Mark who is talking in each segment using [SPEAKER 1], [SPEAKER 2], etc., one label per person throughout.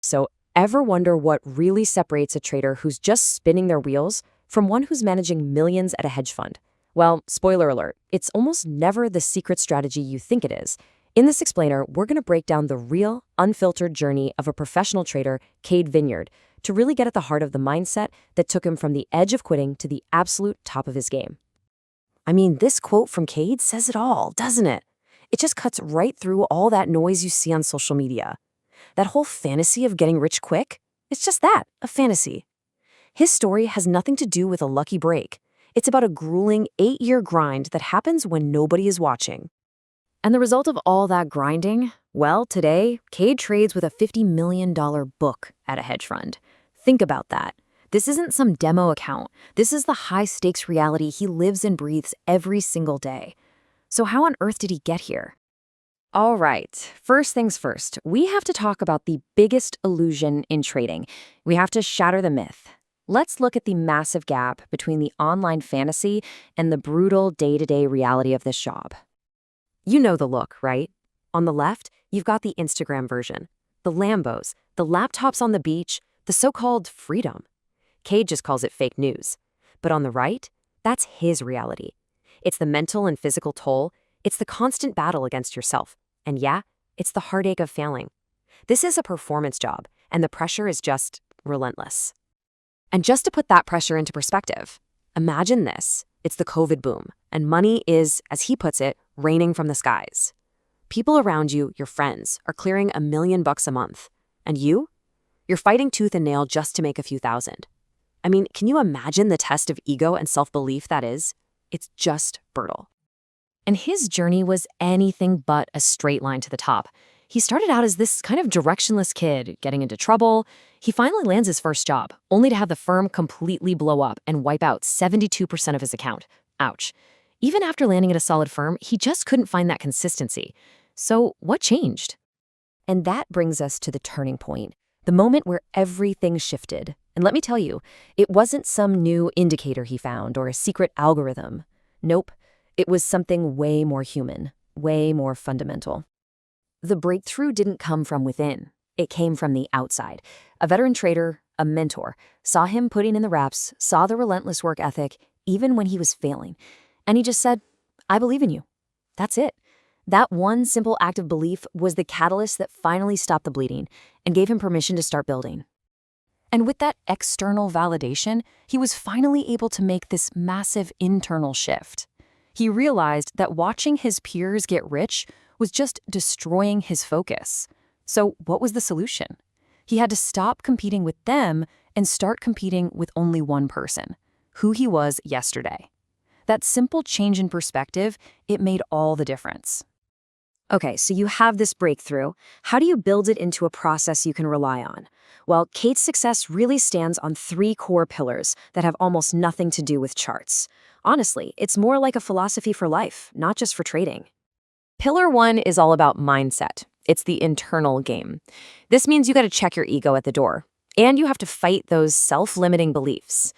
[SPEAKER 1] So, ever wonder what really separates a trader who's just spinning their wheels from one who's managing millions at a hedge fund? Well, spoiler alert, it's almost never the secret strategy you think it is. In this explainer, we're going to break down the real, unfiltered journey of a professional trader, Cade Vineyard, to really get at the heart of the mindset that took him from the edge of quitting to the absolute top of his game. I mean, this quote from Cade says it all, doesn't it? It just cuts right through all that noise you see on social media. That whole fantasy of getting rich quick, it's just that, a fantasy. His story has nothing to do with a lucky break. It's about a grueling 8-year grind that happens when nobody is watching. And the result of all that grinding? Well, today, Cade trades with a $50 million book at a hedge fund. Think about that. This isn't some demo account. This is the high-stakes reality he lives and breathes every single day. So how on earth did he get here? All right, first things first, we have to talk about the biggest illusion in trading. We have to shatter the myth. Let's look at the massive gap between the online fantasy and the brutal day-to-day reality of this job. You know the look, right? On the left, you've got the Instagram version, the Lambos, the laptops on the beach, the so-called freedom. Cade just calls it fake news. But on the right, that's his reality. It's the mental and physical toll. It's the constant battle against yourself. And yeah, it's the heartache of failing. This is a performance job, and the pressure is just relentless. And just to put that pressure into perspective, imagine this. It's the COVID boom, and money is, as he puts it, raining from the skies. People around you, your friends, are clearing $1 million a month. And you're fighting tooth and nail just to make a few thousand. I mean, can you imagine the test of ego and self-belief that is? It's just brutal. And his journey was anything but a straight line to the top. He started out as this kind of directionless kid, getting into trouble. He finally lands his first job, only to have the firm completely blow up and wipe out 72% of his account. Ouch. Even after landing at a solid firm, he just couldn't find that consistency. So what changed? And that brings us to the turning point, the moment where everything shifted. And let me tell you, it wasn't some new indicator he found or a secret algorithm. Nope, it was something way more human, way more fundamental. The breakthrough didn't come from within. It came from the outside. A veteran trader, a mentor, saw him putting in the reps, saw the relentless work ethic, even when he was failing. And he just said, I believe in you. That's it. That one simple act of belief was the catalyst that finally stopped the bleeding and gave him permission to start building. And with that external validation, he was finally able to make this massive internal shift. He realized that watching his peers get rich was just destroying his focus. So what was the solution? He had to stop competing with them and start competing with only one person, who he was yesterday. That simple change in perspective, it made all the difference. Okay, so you have this breakthrough. How do you build it into a process you can rely on? Well, Cade's success really stands on 3 core pillars that have almost nothing to do with charts. Honestly, it's more like a philosophy for life, not just for trading. Pillar 1 is all about mindset. It's the internal game. This means you got to check your ego at the door, and you have to fight those self-limiting beliefs.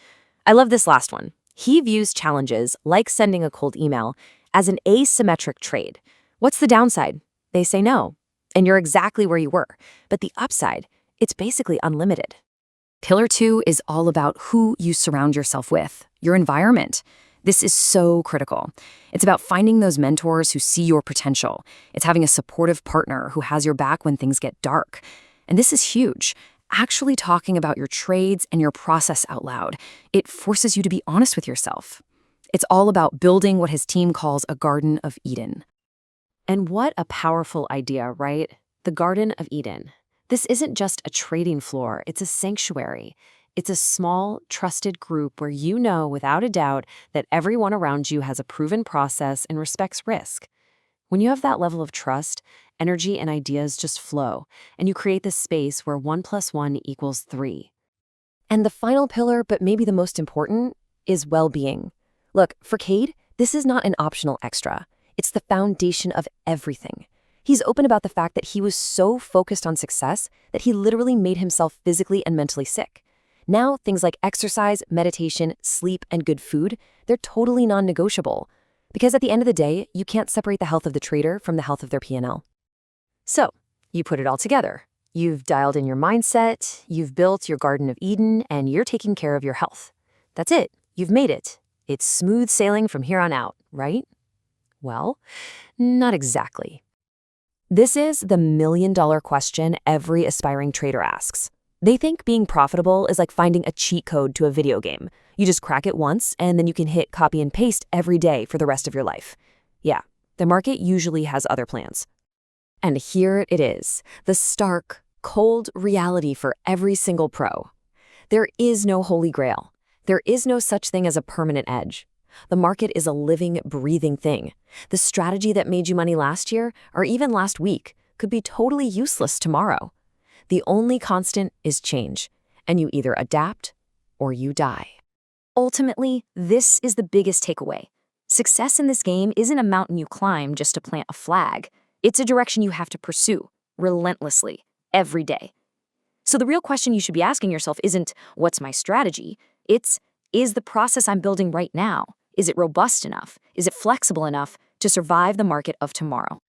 [SPEAKER 1] I love this last one. He views challenges, like sending a cold email, as an asymmetric trade. What's the downside? They say no, and you're exactly where you were. But the upside, it's basically unlimited. Pillar 2 is all about who you surround yourself with, your environment. This is so critical. It's about finding those mentors who see your potential. It's having a supportive partner who has your back when things get dark. And this is huge. Actually talking about your trades and your process out loud. It forces you to be honest with yourself. It's all about building what his team calls a Garden of Eden. And what a powerful idea, right? The Garden of Eden. This isn't just a trading floor, it's a sanctuary. It's a small, trusted group where you know without a doubt that everyone around you has a proven process and respects risk. When you have that level of trust, energy and ideas just flow, and you create this space where 1 + 1 = 3. And the final pillar, but maybe the most important, is well-being. Look, for Cade, this is not an optional extra. It's the foundation of everything. He's open about the fact that he was so focused on success that he literally made himself physically and mentally sick. Now, things like exercise, meditation, sleep, and good food, they're totally non-negotiable. Because at the end of the day, you can't separate the health of the trader from the health of their P&L. So, you put it all together. You've dialed in your mindset, you've built your Garden of Eden, and you're taking care of your health. That's it. You've made it. It's smooth sailing from here on out, right? Well, not exactly. This is the million-dollar question every aspiring trader asks. They think being profitable is like finding a cheat code to a video game. You just crack it once, and then you can hit copy and paste every day for the rest of your life. Yeah, the market usually has other plans. And here it is, the stark, cold reality for every single pro. There is no holy grail. There is no such thing as a permanent edge. The market is a living, breathing thing. The strategy that made you money last year, or even last week, could be totally useless tomorrow. The only constant is change, and you either adapt or you die.
[SPEAKER 2] Ultimately, this is the biggest takeaway. Success in this game isn't a mountain you climb just to plant a flag. It's a direction you have to pursue, relentlessly, every day. So the real question you should be asking yourself isn't, what's my strategy? It's, is the process I'm building right now? Is it robust enough? Is it flexible enough to survive the market of tomorrow?